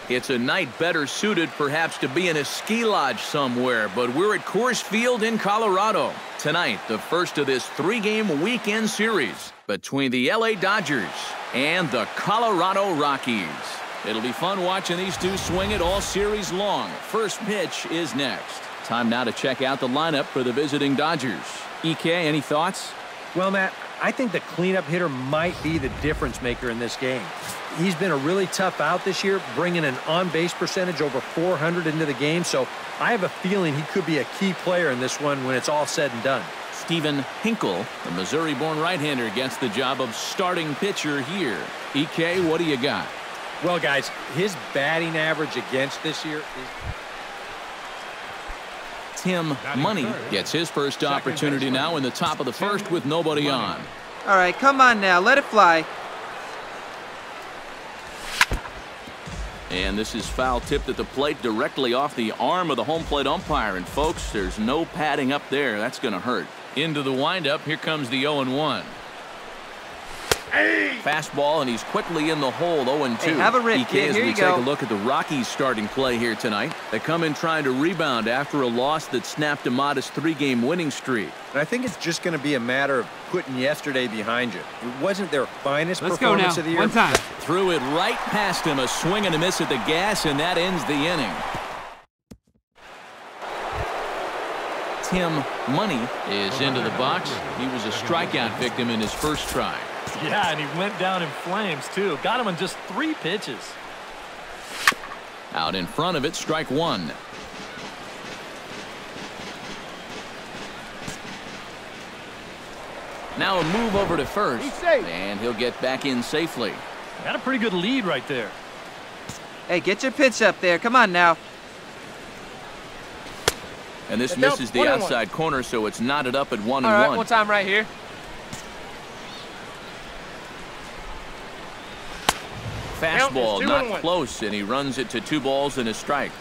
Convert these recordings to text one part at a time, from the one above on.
It's a night better suited perhaps to be in a ski lodge somewhere, but we're at Coors Field in Colorado. Tonight, the first of this 3-game weekend series between the LA Dodgers and the Colorado Rockies. It'll be fun watching these two swing it all series long. First pitch is next. Time now to check out the lineup for the visiting Dodgers. EK, any thoughts? Well, Matt, I think the cleanup hitter might be the difference maker in this game. He's been a really tough out this year, bringing an on-base percentage over 400 into the game, so I have a feeling he could be a key player in this one when it's all said and done. Stephen Hinkle, the Missouri-born right-hander, gets the job of starting pitcher here. EK, what do you got? Well, guys, his batting average against this year is... Tim Money gets his first opportunity now in the top of the first with nobody on. All right, come on now, let it fly. And this is foul tipped at the plate directly off the arm of the home plate umpire. And folks, there's no padding up there. That's going to hurt. Into the windup, here comes the 0-1. Hey. Fastball, and he's quickly in the hole, 0-2. Hey, have a rip, EK, as here we you take go. a look at the Rockies' starting play here tonight. They come in trying to rebound after a loss that snapped a modest 3-game winning streak. And I think it's just going to be a matter of putting yesterday behind you. It wasn't their finest performance of the year. One time. Threw it right past him, a swing and a miss at the gas, and that ends the inning. Tim Money is into the box. He was a strikeout victim in his first try. Yeah, and he went down in flames, too. Got him in just 3 pitches. Out in front of it, strike one. Now a move over to first, and he'll get back in safely. Got a pretty good lead right there. Hey, get your pitch up there. Come on now. And this misses the outside corner, so it's knotted up at 1-1. All right, one time right here. Fastball not close, and he runs it to 2 balls and a strike.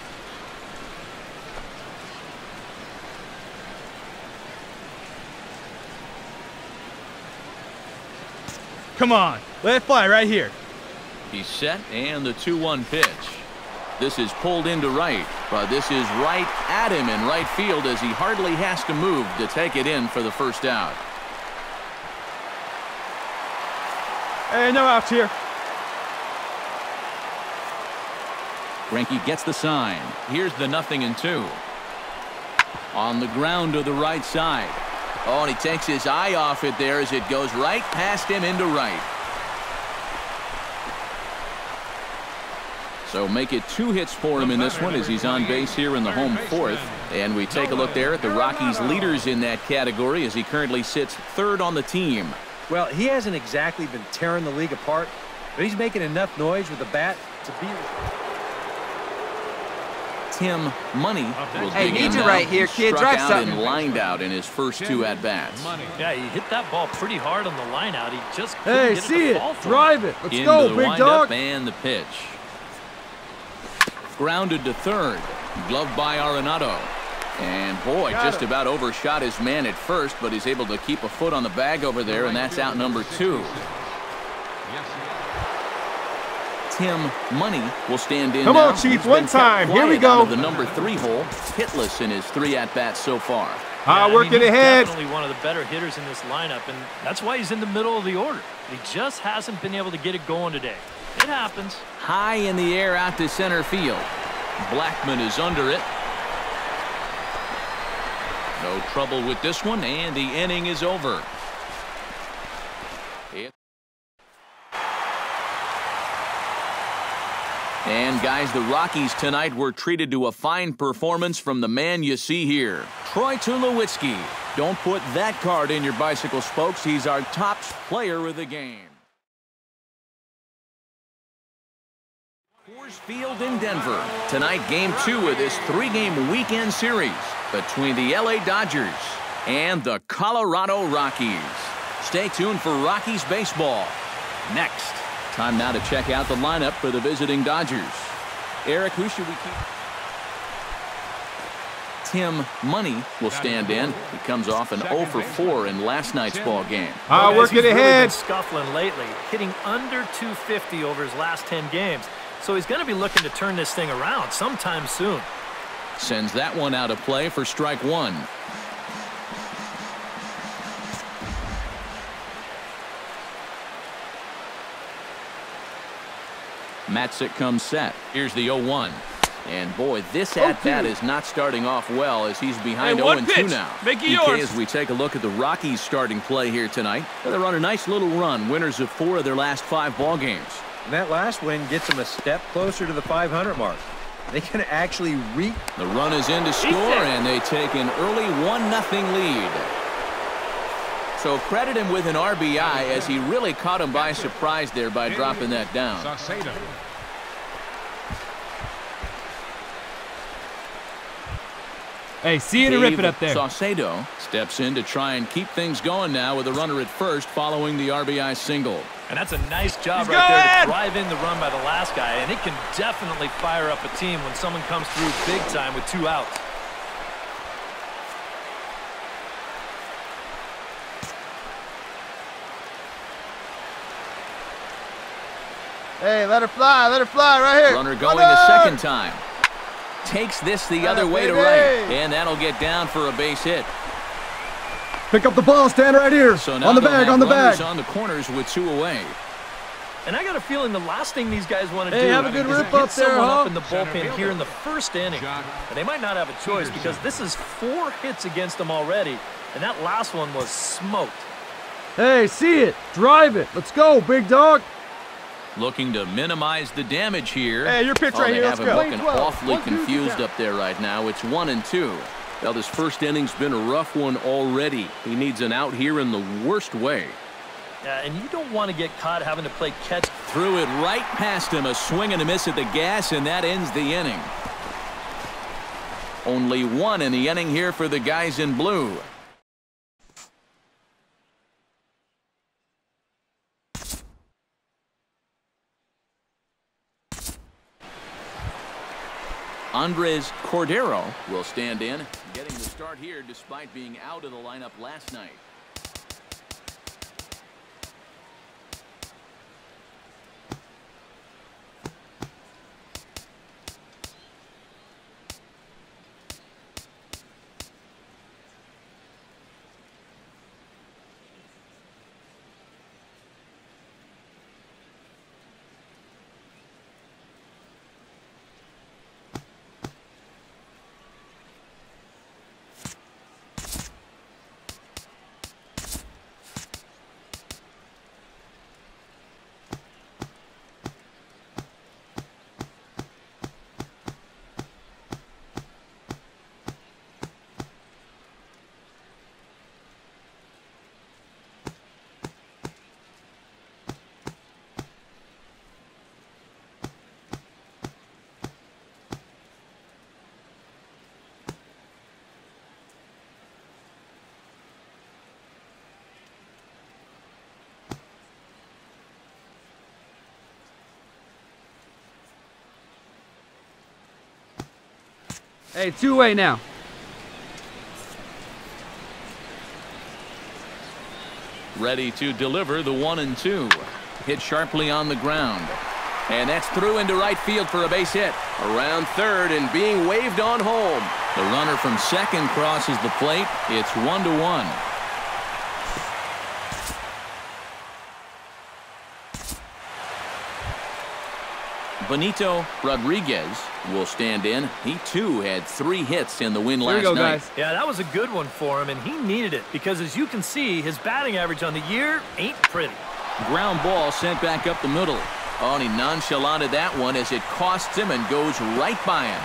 Come on, let it fly right here. He's set, and the 2-1 pitch. This is pulled into right, but this is right at him in right field as he hardly has to move to take it in for the first out. Hey, no outs here. Greinke gets the sign. Here's the 0-2. On the ground to the right side. Oh, and he takes his eye off it there as it goes right past him into right. So make it 2 hits for him in this one as he's on base here in the home 4th. And we take a look there at the Rockies' leaders in that category as he currently sits 3rd on the team. Well, he hasn't exactly been tearing the league apart, but he's making enough noise with the bat to be... Tim Money will Hey, dig need in you now. right here, He kid. struck Drive out something. and lined out in his first 2 at-bats. Yeah, he hit that ball pretty hard on the line out. He just couldn't get it to fall for him. Drive it. Let's Into go, the big windup dog. and the pitch. Grounded to 3rd. Gloved by Arenado. And boy, just about overshot his man at first, but he's able to keep a foot on the bag over there, and that's out number 2. Tim Money will stand in. Come now. on, Chief, He's been one kept time. Here we quiet out go. of the number 3 hole, hitless in his 3 at-bats so far. Work it he's ahead. Definitely one of the better hitters in this lineup, and that's why he's in the middle of the order. He just hasn't been able to get it going today. It happens. High in the air out to center field. Blackman is under it. No trouble with this one, and the inning is over. And guys, the Rockies tonight were treated to a fine performance from the man you see here, Troy Tulowitzki. Don't put that card in your bicycle spokes. He's our top player of the game. Coors Field in Denver. Tonight, Game 2 of this 3-game weekend series between the LA Dodgers and the Colorado Rockies. Stay tuned for Rockies baseball next. Time now to check out the lineup for the visiting Dodgers. Eric, who should we keep? Tim Money will stand in. He comes off an 0 for 4 in last night's ball game. Work it He's really ahead. been scuffling lately, hitting under 250 over his last 10 games. so he's going to be looking to turn this thing around sometime soon. Sends that one out of play for strike one. Matzik comes set. Here's the 0-1. And boy, this at-bat is not starting off well as he's behind 0-2 now. Make it DK, yours. as we take a look at the Rockies' starting play here tonight. They're on a nice little run, winners of 4 of their last 5 ball games. And that last win gets them a step closer to the 500 mark. They can actually reach. The run is in to score, and they take an early 1-0 lead. So credit him with an RBI as he really caught him by surprise there by dropping that down. Hey, see you to rip it up there. Saucedo steps in to try and keep things going now with a runner at first following the RBI single. And that's a nice job right there to drive in the run by the last guy. And it can definitely fire up a team when someone comes through big time with 2 outs. Hey, let her fly right here. Runner going a second time. Takes this the other way to right, and that'll get down for a base hit. Pick up the ball, stand right here. So now on the bag, on the bag. On the corners with 2 away. And I got a feeling the last thing these guys want to Hey, do have a good is rip get up there, someone huh? up in the bullpen here in the first inning. And they might not have a choice because this is 4 hits against them already, and that last one was smoked. Hey, see it. Drive it. Let's go, big dog. Looking to minimize the damage here. Hey, your pitch right here. They Let's have him go. looking awfully confused up there right now. It's 1-2. Well, this first inning's been a rough one already. He needs an out here in the worst way. Yeah, and you don't want to get caught having to play catch. Threw it right past him. A swing and a miss at the gas, and that ends the inning. Only 1 in the inning here for the guys in blue. Andres Cordero will stand in, getting the start here despite being out of the lineup last night. Hey, 2-way now. Ready to deliver the 1-2. Hit sharply on the ground. And that's through into right field for a base hit. Around third and being waved on home. The runner from second crosses the plate. It's 1-1. Benito Rodriguez will stand in. He too had 3 hits in the win last night. Guys. Yeah, that was a good one for him, and he needed it because, as you can see, his batting average on the year ain't pretty. Ground ball sent back up the middle. Oh, and he nonchalanted that one as it costs him and goes right by him.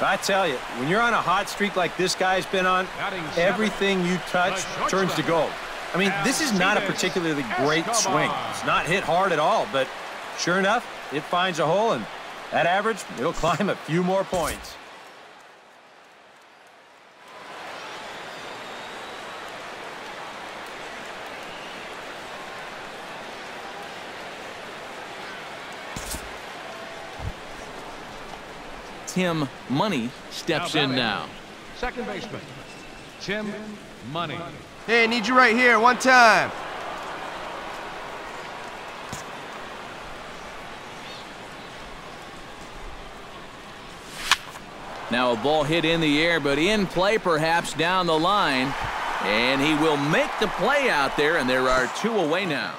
I tell you, when you're on a hot streak like this guy's been on, everything you touch turns to gold. I mean, this is not a particularly great swing. It's not hit hard at all, but sure enough, it finds a hole, and that average, it'll climb a few more points. Tim Money steps in now. Second baseman, Tim Money. Hey, need you right here, one time. Now a ball hit in the air, but in play perhaps down the line. And he will make the play out there, and there are 2 away now.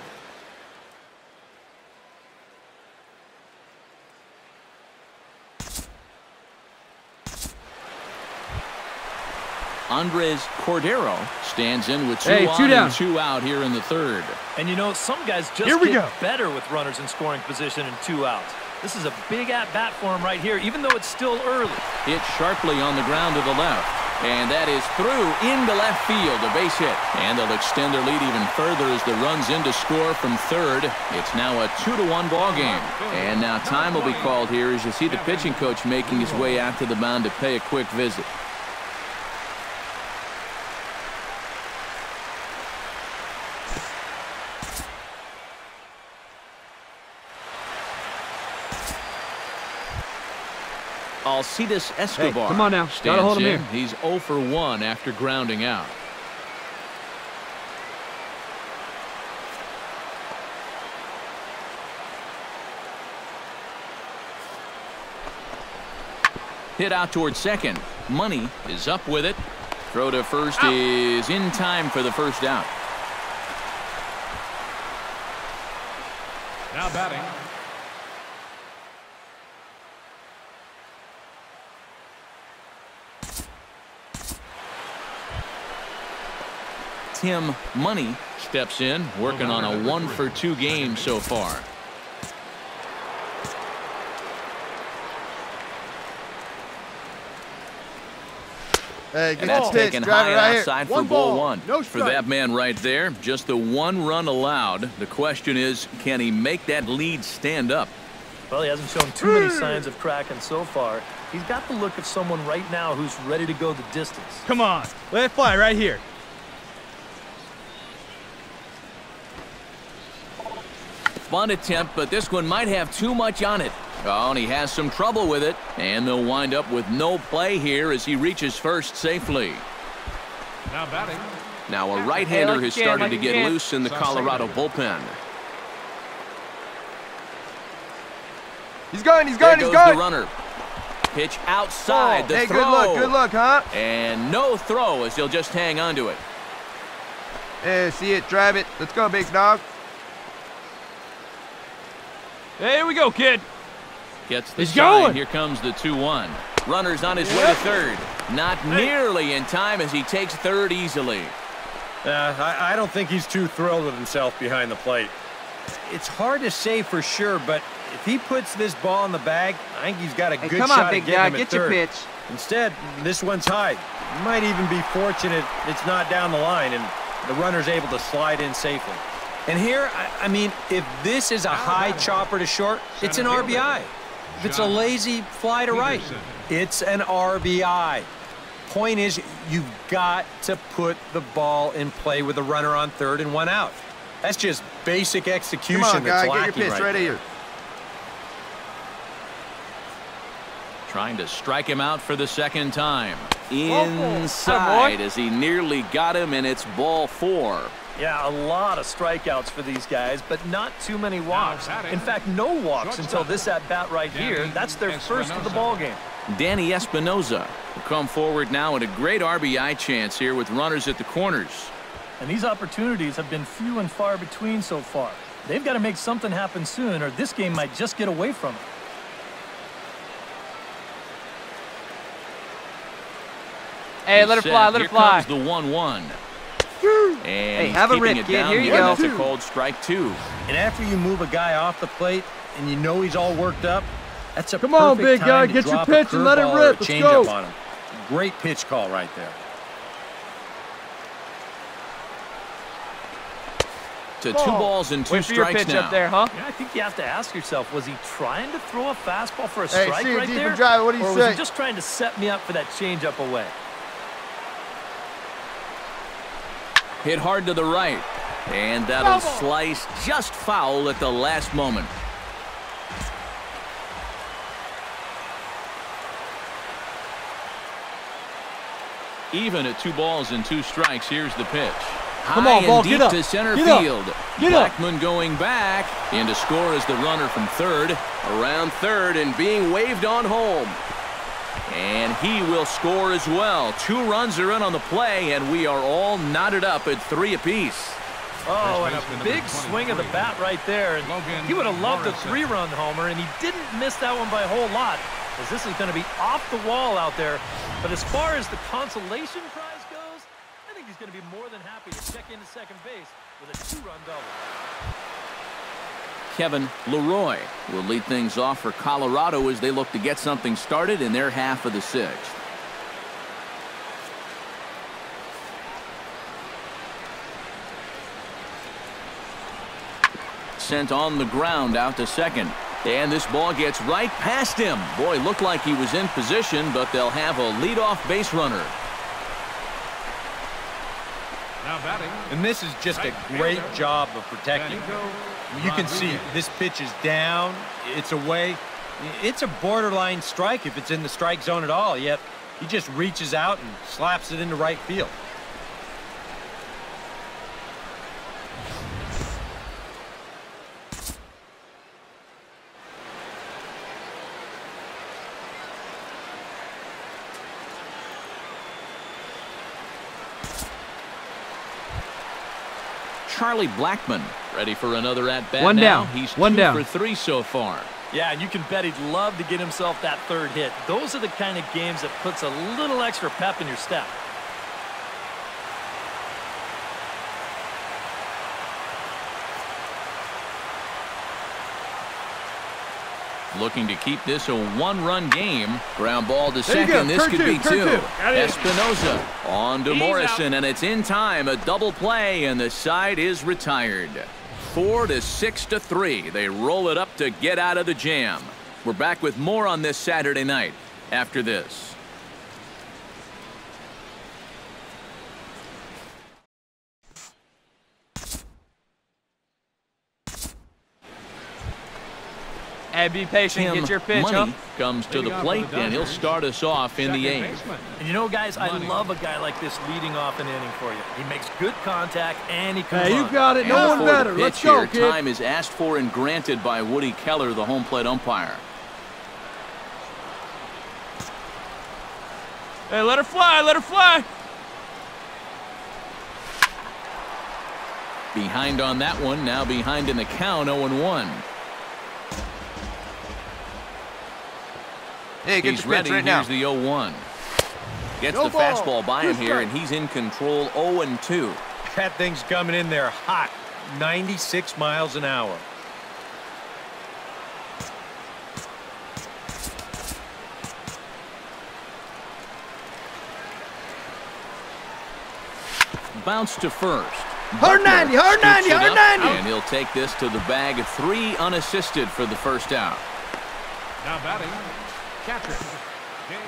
Andres Cordero stands in with 2 on and 2 out here in the 3rd. And you know, some guys just get better with runners in scoring position and 2 outs. This is a big at-bat for him right here, even though it's still early. Hit sharply on the ground to the left. And that is through into left field, a base hit. And they'll extend their lead even further as the run's in to score from 3rd. It's now a 2-1 ball game. And now time will be called here as you see the pitching coach making his way out to the mound to pay a quick visit. Alcides Escobar. Hey, come on now. Gotta hold him here. He's 0 for 1 after grounding out. Hit out towards second. Money is up with it. Throw to first is in time for the first out. Now batting. Tim Money steps in, working on a 1 for 2 game so far. Hey, and that's taken high and outside for ball 1. No for that man right there, just the 1 run allowed. The question is, can he make that lead stand up? Well, he hasn't shown too many signs of cracking so far. He's got the look of someone right now who's ready to go the distance. Come on, let it fly right here. Bunt attempt, but this one might have too much on it. Oh, and he has some trouble with it. And they'll wind up with no play here as he reaches first safely. Now batting. Now a right-hander has started to get loose in the Colorado bullpen. He's going, he's going, he's going. going. The runner. Pitch outside the hey, throw. Good look, huh? And no throw as he'll just hang on to it. Hey, see it, drive it. Let's go, big dog. Hey, here we go, kid. Gets the sign. Here comes the 2-1. Runner's on his way to third. Not nearly in time as he takes third easily. I don't think he's too thrilled with himself behind the plate. It's hard to say for sure, but if he puts this ball in the bag, I think he's got a good shot at getting him at third. Get your pitch. Instead, this one's high. You might even be fortunate it's not down the line and the runner's able to slide in safely. And here, I mean, if this is a high chopper to short, it's an RBI. If it's a lazy fly to right, it's an RBI. Point is, you've got to put the ball in play with a runner on third and 1 out. That's just basic execution. Come on, that's guy, lacking get your pitch right here. Trying to strike him out for the second time. Inside as he nearly got him, and it's ball 4. Yeah, a lot of strikeouts for these guys, but not too many walks. In fact, no walks until this at-bat right here. That's their first of the ball game. Danny Espinoza will come forward now at a great RBI chance here with runners at the corners. And these opportunities have been few and far between so far. They've got to make something happen soon, or this game might just get away from them. Hey, let it fly, let it fly. Here comes the 1-1. And hey, have a rip, kid. Here you go. That's a cold strike, 2. And after you move a guy off the plate and you know he's all worked up, that's a Come on, big guy. Get your pitch and let it rip. Let's go. On him. Great pitch call right there. To 2 balls and 2 strikes pitch now. Up there, huh? Yeah, I think you have to ask yourself, was he trying to throw a fastball for a strike right there? Drive. What do you or say? was he just trying to set me up for that changeup away? Hit hard to the right. And that'll slice just foul at the last moment. Even at 2 balls and 2 strikes, here's the pitch. Come on, ball, deep get up. to center Get field. Up. Get Blackman going back. In to score is the runner from third. Around third and being waved on home. And he will score as well. 2 runs are in on the play, and we are all knotted up at 3 apiece. Oh, and a big swing of the bat right there. And he would have loved a 3-run homer, and he didn't miss that one by a whole lot, as this is going to be off the wall out there. But as far as the consolation prize goes, I think he's going to be more than happy to check into second base with a 2-run double. Kevin Leroy will lead things off for Colorado as they look to get something started in their half of the 6th. Sent on the ground out to second. And this ball gets right past him. Boy, looked like he was in position, but they'll have a leadoff base runner. Now batting. And this is just a great job of protecting. You can see this pitch is down. It's away. It's a borderline strike if it's in the strike zone at all, yet he just reaches out and slaps it into right field. Charlie Blackmon ready for another at-bat. One now. down. He's One 2 down. for 3 so far. Yeah, and you can bet he'd love to get himself that 3rd hit. Those are the kind of games that puts a little extra pep in your step. Looking to keep this a 1-run game. Ground ball to second. This could be 2. Espinoza on to Morrison, and it's in time. A double play, and the side is retired. 4 to 6 to 3. They roll it up to get out of the jam. We're back with more on this Saturday night after this. Hey, be patient. Get your pitch Money up. comes to the plate, and he'll start us off in the 8th. And you know, guys, I love a guy like this leading off an inning for you. He makes good contact, and he comes Hey, you on. got it. No one For the better. pitch Let's go, here, kid. time is asked for and granted by Woody Keller, the home plate umpire. Hey, let her fly. Let her fly. Behind on that one. Now behind in the count, 0-1. Hey, get He's the ready. pitch right now. Here's the 0-1. Gets No the ball. fastball by him Two here, and strikes. he's in control. 0-2. That thing's coming in there hot. 96 miles an hour. Bounce to first. Hard 90, hard 90, Scoops it hard up, 90. And he'll take this to the bag. 3 unassisted for the first out. Now batting. Catcher. James.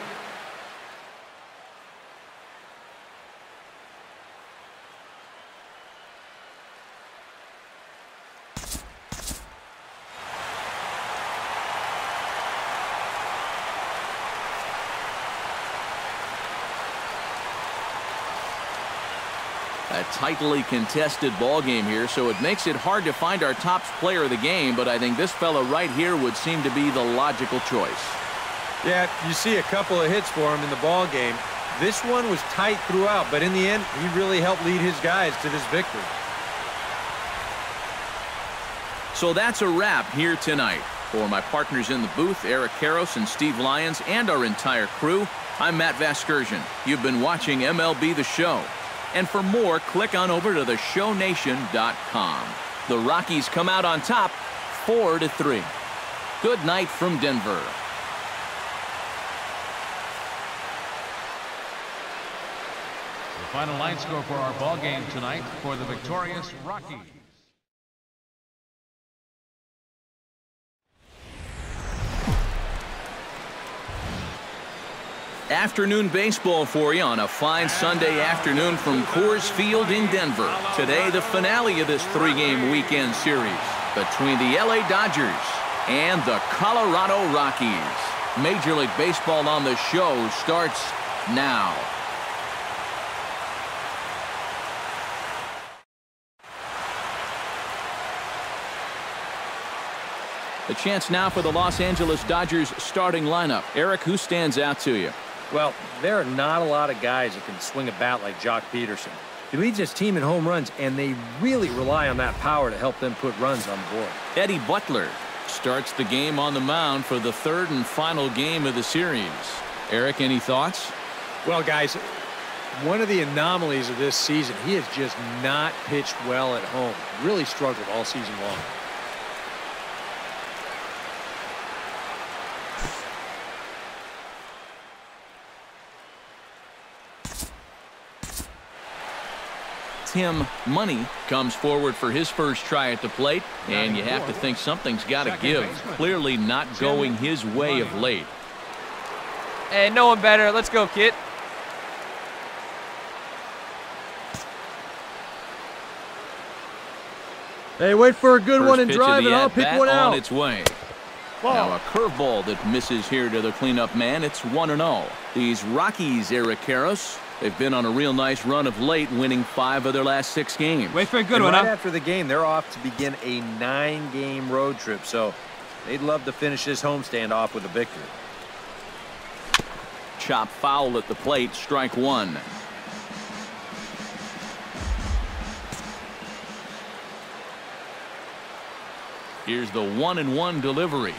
A tightly contested ball game here, so it makes it hard to find our top player of the game, but I think this fella right here would seem to be the logical choice. Yeah, you see a couple of hits for him in the ball game. This one was tight throughout, but in the end, he really helped lead his guys to this victory. So that's a wrap here tonight. For my partners in the booth, Eric Karros and Steve Lyons, and our entire crew, I'm Matt Vasgersian. You've been watching MLB The Show. And for more, click on over to theshownation.com. The Rockies come out on top, 4-3. Good night from Denver. The final line score for our ball game tonight for the victorious Rockies. Afternoon baseball for you on a fine Sunday afternoon from Coors Field in Denver. Today, the finale of this 3-game weekend series between the LA Dodgers and the Colorado Rockies. Major League Baseball on the Show starts now. A chance now for the Los Angeles Dodgers starting lineup. Eric, who stands out to you? Well, there are not a lot of guys that can swing a bat like Jock Peterson. He leads his team in home runs, and they really rely on that power to help them put runs on the board. Eddie Butler starts the game on the mound for the third and final game of the series. Eric, any thoughts? Well, guys, one of the anomalies of this season, he has just not pitched well at home. Really struggled all season long. Tim Money comes forward for his first try at the plate, and you have to think something's got to give. Clearly not going his way of late. Hey, no one better. Let's go, kid. Hey, wait for a good one and drive it. I'll pick one out. On its way. Now a curveball that misses here to the cleanup man. It's 1-0. These Rockies, Eric Karros, they've been on a real nice run of late, winning 5 of their last 6 games. Wait for a good one, right after the game, they're off to begin a 9-game road trip, so they'd love to finish this homestand off with a victory. Chop foul at the plate, strike 1. Here's the 1-1 delivery.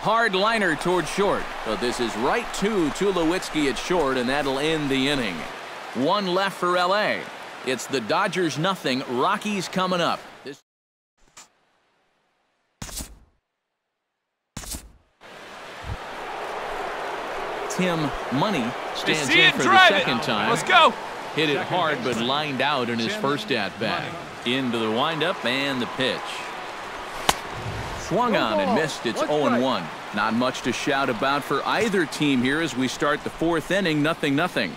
Hard liner toward short, but this is right to Tulowitzki at short, and that'll end the inning. 1 left for LA. It's the Dodgers nothing. Rockies coming up. Tim Money stands in for the second time. Let's go. Hit it hard, but lined out in his first at-bat. Into the windup and the pitch. Swung on and missed. It's 0-1. Not much to shout about for either team here as we start the 4th inning. 0-0.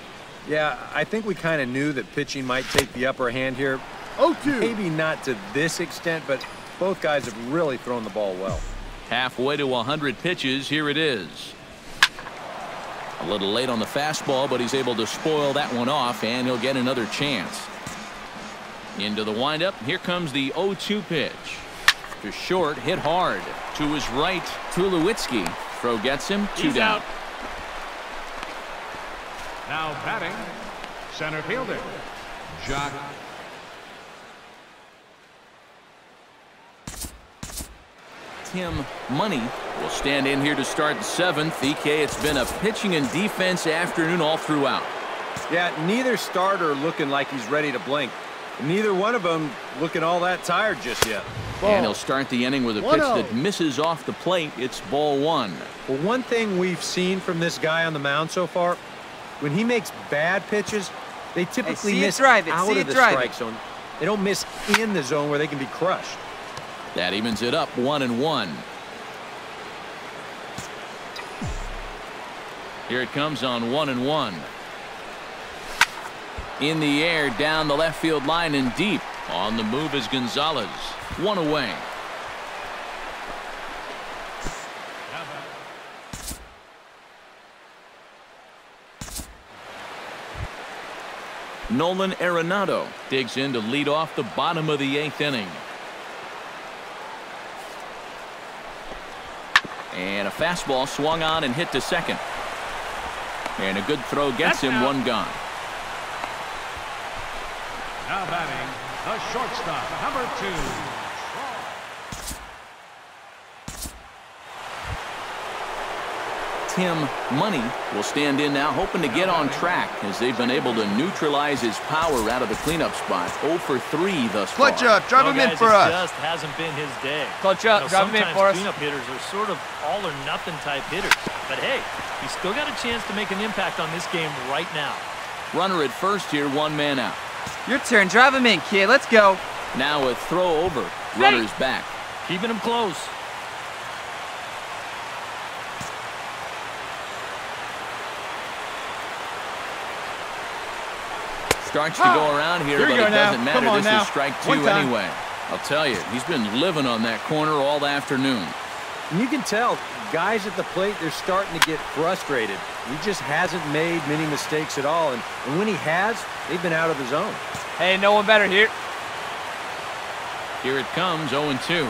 Yeah, I think we kind of knew that pitching might take the upper hand here. 0-2. Maybe not to this extent, but both guys have really thrown the ball well. Halfway to 100 pitches. Here it is. A little late on the fastball, but he's able to spoil that one off, and he'll get another chance. Into the windup. Here comes the 0-2 pitch. To short, hit hard. To his right, Tulowitzki. Throw gets him. 2 down. Now batting, center fielder, Jock. Tim Money will stand in here to start the 7th. EK, it's been a pitching and defense afternoon all throughout. Yeah, neither starter looking like he's ready to blink. Neither one of them looking all that tired just yet. And he'll start the inning with a pitch that misses off the plate. It's ball 1. Well, one thing we've seen from this guy on the mound so far, when he makes bad pitches, they typically miss out of the strike zone. They don't miss in the zone where they can be crushed. That evens it up 1-1. Here it comes on 1-1. In the air, down the left field line and deep. On the move is Gonzalez. 1 away. Nolan Arenado digs in to lead off the bottom of the 8th inning. And a fastball swung on and hit to second. And a good throw gets him. 1 gone. Now batting, the shortstop, number 2. Tim Money will stand in now, hoping to get on track as they've been able to neutralize his power out of the cleanup spot. 0 for 3 thus far. Clutch up, drive him in for us. It just hasn't been his day. Clutch up, drive him in for us. Cleanup hitters are sort of all or nothing type hitters. But hey, he's still got a chance to make an impact on this game right now. Runner at first here, 1 man out. Your turn. Drive him in, kid. Let's go. Now a throw over. Runner's back. Keeping him close. Starts to go around here, but it doesn't matter. This is strike 2 anyway. I'll tell you, he's been living on that corner all afternoon. And you can tell, guys at the plate, they're starting to get frustrated. He just hasn't made many mistakes at all, and when he has, they've been out of the zone. Hey, no one better here. Here it comes, 0-2.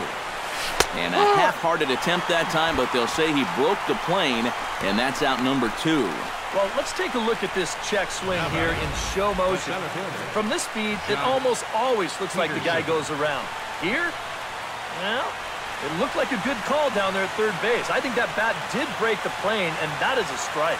And a half-hearted attempt that time, but they'll say he broke the plane, and that's out number 2. Well, let's take a look at this check swing here in show motion. From this speed, it almost always looks like the guy goes around. Here, well, it looked like a good call down there at third base. I think that bat did break the plane, and that is a strike.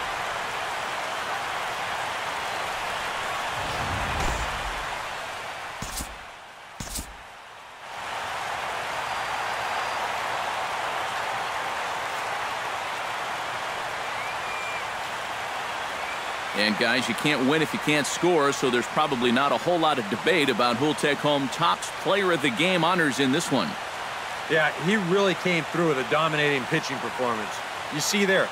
And, guys, you can't win if you can't score, so there's probably not a whole lot of debate about who'll take home Topps Player of the Game honors in this one. Yeah, he really came through with a dominating pitching performance. You see there,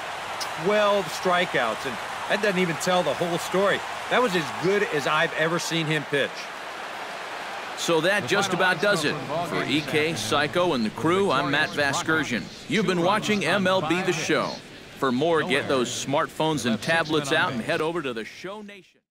12 strikeouts, and that doesn't even tell the whole story. That was as good as I've ever seen him pitch. So that just about does it. For EK, Psycho, and the crew, I'm Matt Vasgersian. You've been watching MLB The Show. For more, get those smartphones and tablets out and head over to the Show Nation.